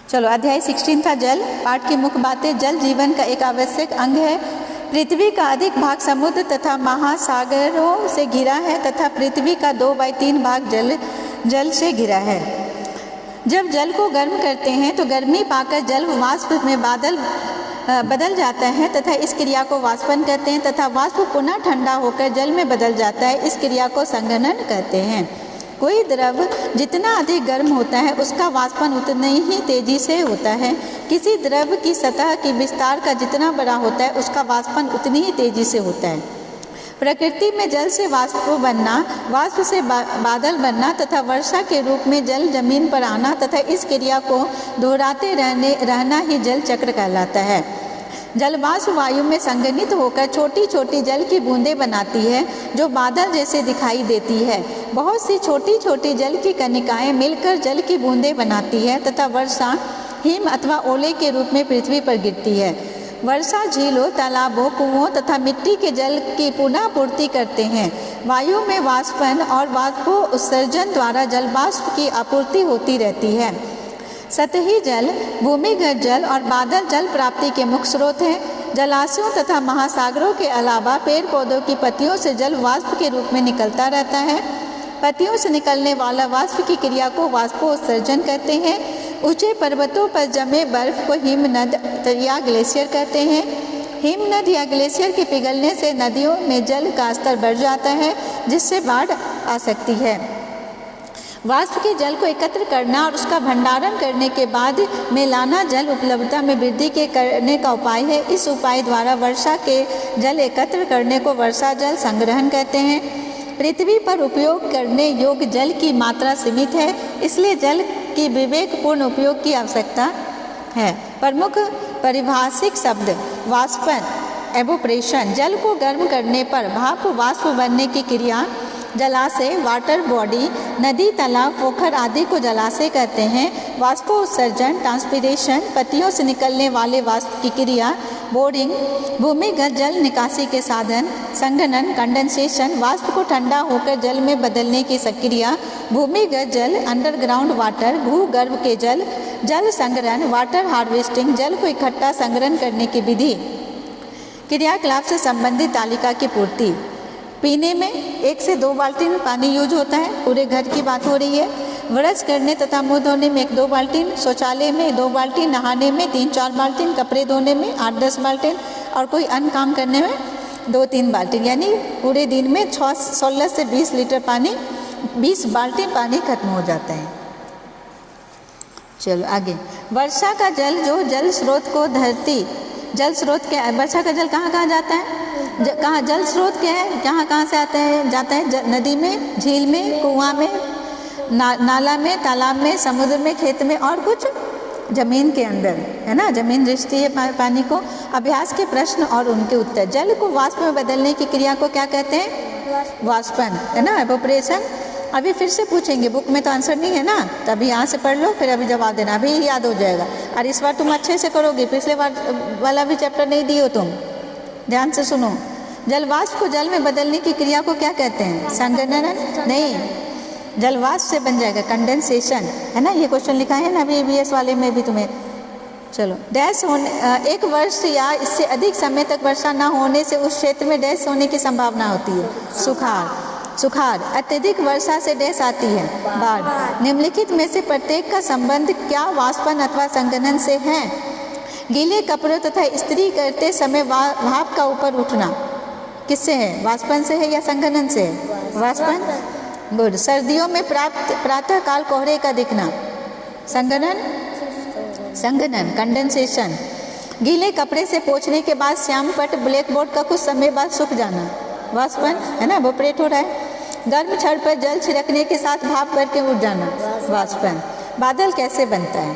चलो, अध्याय 16 था जल। पाठ की मुख्य बातें। जल जीवन का एक आवश्यक अंग है। पृथ्वी का अधिक भाग समुद्र तथा महासागरों से घिरा है तथा पृथ्वी का 2/3 भाग जल से घिरा है। जब जल को गर्म करते हैं तो गर्मी पाकर जल वाष्प में बदल जाता है तथा इस क्रिया को वाष्पन कहते हैं तथा वाष्प पुनः ठंडा होकर जल में बदल जाता है। इस क्रिया को संघनन कहते हैं। कोई द्रव जितना अधिक गर्म होता है उसका वाष्पन उतनी ही तेजी से होता है। किसी द्रव की सतह की विस्तार का जितना बड़ा होता है उसका वाष्पन उतनी ही तेजी से होता है। प्रकृति में जल से वाष्प बनना, वाष्प से बादल बनना तथा वर्षा के रूप में जल जमीन पर आना तथा इस क्रिया को दोहराते रहना ही जल चक्र कहलाता है। जलवाष्प वायु में संघनित होकर छोटी छोटी जल की बूंदें बनाती है जो बादल जैसे दिखाई देती है। बहुत सी छोटी छोटी जल की कणिकाएं मिलकर जल की बूंदें बनाती है तथा वर्षा हिम अथवा ओले के रूप में पृथ्वी पर गिरती है। वर्षा झीलों, तालाबों, कुओं तथा मिट्टी के जल की पुनः पूर्ति करते हैं। वायु में वाष्पन और वाष्पोत्सर्जन द्वारा जलवाष्प की आपूर्ति होती रहती है। सतही जल, भूमिगत जल और बादल जल प्राप्ति के मुख्य स्रोत हैं। जलाशयों तथा महासागरों के अलावा पेड़ पौधों की पत्तियों से जल वाष्प के रूप में निकलता रहता है। पत्तियों से निकलने वाला वाष्प की क्रिया को वाष्पोत्सर्जन कहते हैं। ऊंचे पर्वतों पर जमे बर्फ को हिमनद या ग्लेशियर कहते हैं। हिमनद या ग्लेशियर के पिघलने से नदियों में जल का स्तर बढ़ जाता है जिससे बाढ़ आ सकती है। वाष्प के जल को एकत्र करना और उसका भंडारण करने के बाद में लाना जल उपलब्धता में वृद्धि करने का उपाय है। इस उपाय द्वारा वर्षा के जल एकत्र करने को वर्षा जल संग्रहण कहते हैं। पृथ्वी पर उपयोग करने योग्य जल की मात्रा सीमित है, इसलिए जल की विवेकपूर्ण उपयोग की आवश्यकता है। प्रमुख परिभाषिक शब्द वाष्पन, एवोपरेशन। जल को गर्म करने पर भाप वाष्प बनने की क्रिया। जलाशय, वाटर बॉडी, नदी, तालाब, पोखर आदि को जलाशय कहते हैं। वाष्पोत्सर्जन, ट्रांसपीरेशन, पत्तियों से निकलने वाले वाष्प की क्रिया। बोरिंग, भूमिगत जल निकासी के साधन। संघनन, कंडेंसेशन, वाष्प को ठंडा होकर जल में बदलने की क्रिया। भूमिगत जल, अंडरग्राउंड वाटर, भूगर्भ के जल। जल संग्रहण, वाटर हार्वेस्टिंग, जल को इकट्ठा संग्रहण करने की विधि। क्रियाकलाप से संबंधित तालिका की पूर्ति। पीने में 1 से 2 बाल्टी पानी यूज होता है, पूरे घर की बात हो रही है। ब्रश करने तथा मुंह धोने में 1-2 बाल्टी, शौचालय में 2 बाल्टी, नहाने में 3-4 बाल्टी, कपड़े धोने में 8-10 बाल्टी और कोई अन्य काम करने में 2-3 बाल्टी, यानी पूरे दिन में 16 से 20 लीटर पानी, 20 बाल्टी पानी खत्म हो जाता है। चलो आगे। वर्षा का जल जो जल स्रोत को धरती जल स्रोत क्या है? वर्षा का जल कहाँ कहाँ जाता है? कहाँ जल स्रोत क्या है? कहाँ से आता है? जाता है नदी में, झील में, कुआं में, नाला में, तालाब में, समुद्र में, खेत में और कुछ जमीन के अंदर, है ना। जमीन रिश्ती है पानी को। अभ्यास के प्रश्न और उनके उत्तर। जल को वाष्प में बदलने की क्रिया को क्या कहते हैं? वाष्पन, है ना, एवोपरेशन। अभी फिर से पूछेंगे, बुक में तो आंसर नहीं है ना, तो अभी यहाँ से पढ़ लो, फिर अभी जवाब देना, अभी याद हो जाएगा। और इस बार तुम अच्छे से करोगे, पिछले बार वाला भी चैप्टर नहीं दिए हो तुम, ध्यान से सुनो। जलवाष्प को जल में बदलने की क्रिया को क्या कहते हैं? संघनन नहीं, जलवाष्प से बन जाएगा कंडेंसेशन, है ना। ये क्वेश्चन लिखा है ना अभी EVS वाले में भी तुम्हें। चलो, डैश होने 1 वर्ष या इससे अधिक समय तक वर्षा न होने से उस क्षेत्र में डैश होने की संभावना होती है। सुखाड़। अत्यधिक वर्षा से डैश आती है? बाढ़। निम्नलिखित में से प्रत्येक का संबंध क्या वाष्पन अथवा संघनन से है? गीले कपड़ों तथा इस्त्री करते समय भाप का ऊपर उठना किससे है? वाष्पन से है या संघनन से है? वाष्पन। गुड। सर्दियों में प्रातः काल कोहरे का दिखना? संघनन, कंडेंसेशन। गीले कपड़े से पोंछने के बाद श्यामपट्ट ब्लैक बोर्ड का कुछ समय बाद सूख जाना? वाष्पन, है ना, एवोपरेट हो रहा है। गर्म छड़ पर जल छिड़कने के साथ भाप भर के उड़ जाना? वाष्पन। बादल कैसे बनता है?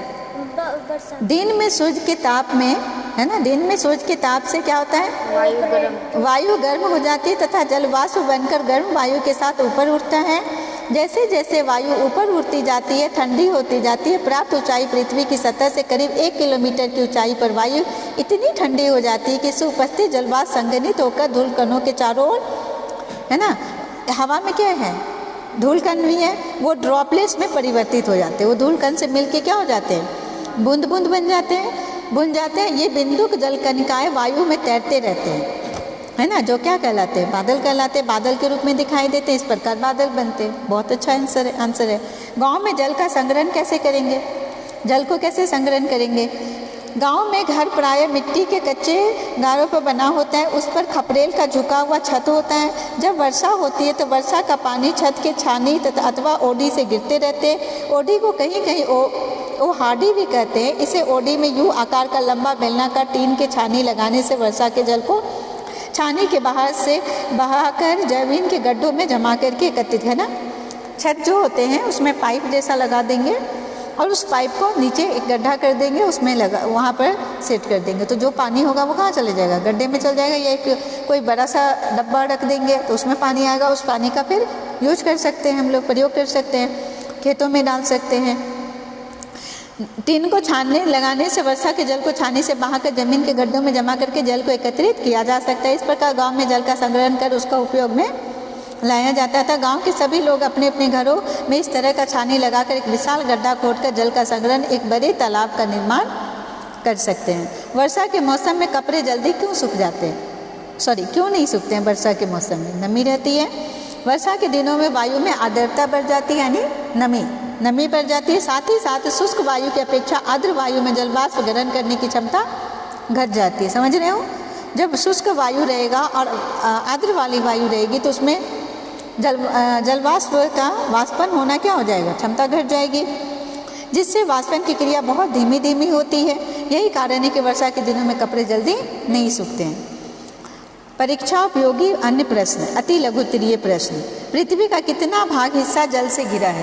दिन में सूर्य के ताप में, है ना, दिन में सूर्य के ताप से क्या होता है? वायु गर्म हो जाती है तथा जल वाष्प बनकर गर्म वायु के साथ ऊपर उठता है। जैसे जैसे वायु ऊपर उठती जाती है, ठंडी होती जाती है। प्राप्त ऊंचाई पृथ्वी की सतह से करीब 1 किलोमीटर की ऊंचाई पर वायु इतनी ठंडी हो जाती है कि इससे उपस्थित जलवाष्प संघनित होकर धूल कणों के चारों ओर, है ना, हवा में क्या है? धूल कण भी है, वो ड्रॉपलेट्स में परिवर्तित हो जाते हैं। वो धूल कण से मिलके क्या हो जाते हैं? बूंद बूंद बन जाते हैं। ये बिंदुक जल कणिकाएं वायु में तैरते रहते हैं, है ना, जो क्या कहलाते हैं, बादल कहलाते हैं। बादल के रूप में दिखाई देते हैं, इस प्रकार बादल बनते हैं। बहुत अच्छा आंसर है। गांव में जल का संग्रहण कैसे करेंगे? जल को कैसे संग्रहण करेंगे? गांव में घर प्रायः मिट्टी के कच्चे गारों पर बना होता है। उस पर खपरेल का झुका हुआ छत होता है। जब वर्षा होती है तो वर्षा का पानी छत के छानी तथा अथवा ओडी से गिरते रहते हैं। ओडी को कहीं कहीं ओहाडी भी कहते हैं। इसे ओडी में यूं आकार का लंबा बेलनाकार टीन के छानी लगाने से वर्षा के जल को छानी के बाहर से बहाकर जमीन के गड्ढों में जमा करके एकत्रित, है ना। छत जो होते हैं उसमें पाइप जैसा लगा देंगे और उस पाइप को नीचे एक गड्ढा कर देंगे, उसमें वहाँ पर सेट कर देंगे। तो जो पानी होगा वो कहाँ चले जाएगा? गड्ढे में चल जाएगा। या एक कोई बड़ा सा डब्बा रख देंगे तो उसमें पानी आएगा। उस पानी का फिर यूज कर सकते हैं, हम लोग प्रयोग कर सकते हैं, खेतों में डाल सकते हैं। टीन को छानने लगाने से वर्षा के जल को छानी से बहाकर जमीन के गड्ढों में जमा करके जल को एकत्रित किया जा सकता है। इस प्रकार गाँव में जल का संग्रहण कर उसका उपयोग में लाया जाता था। गांव के सभी लोग अपने अपने घरों में इस तरह का छानी लगाकर एक विशाल गड्ढा खोदकर जल का संग्रहण एक बड़े तालाब का निर्माण कर सकते हैं। वर्षा के मौसम में कपड़े जल्दी क्यों सूख जाते हैं? क्यों नहीं सूखते हैं? वर्षा के मौसम में नमी रहती है। वर्षा के दिनों में वायु में आर्द्रता बढ़ जाती है, यानी नमी बढ़ जाती है। साथ ही साथ शुष्क वायु की अपेक्षा आर्द्र वायु में जलवाष्प ग्रहण करने की क्षमता घट जाती है। समझ रहे हो? जब शुष्क वायु रहेगा और आर्द्र वाली वायु रहेगी तो उसमें जलवाष्प का वाष्पन होना क्या हो जाएगा? क्षमता घट जाएगी, जिससे वाष्पन की क्रिया बहुत धीमी धीमी होती है। यही कारण है कि वर्षा के दिनों में कपड़े जल्दी नहीं सूखते हैं। परीक्षा उपयोगी अन्य प्रश्न, अति लघु उत्तरीय प्रश्न। पृथ्वी का कितना भाग हिस्सा जल से घिरा है?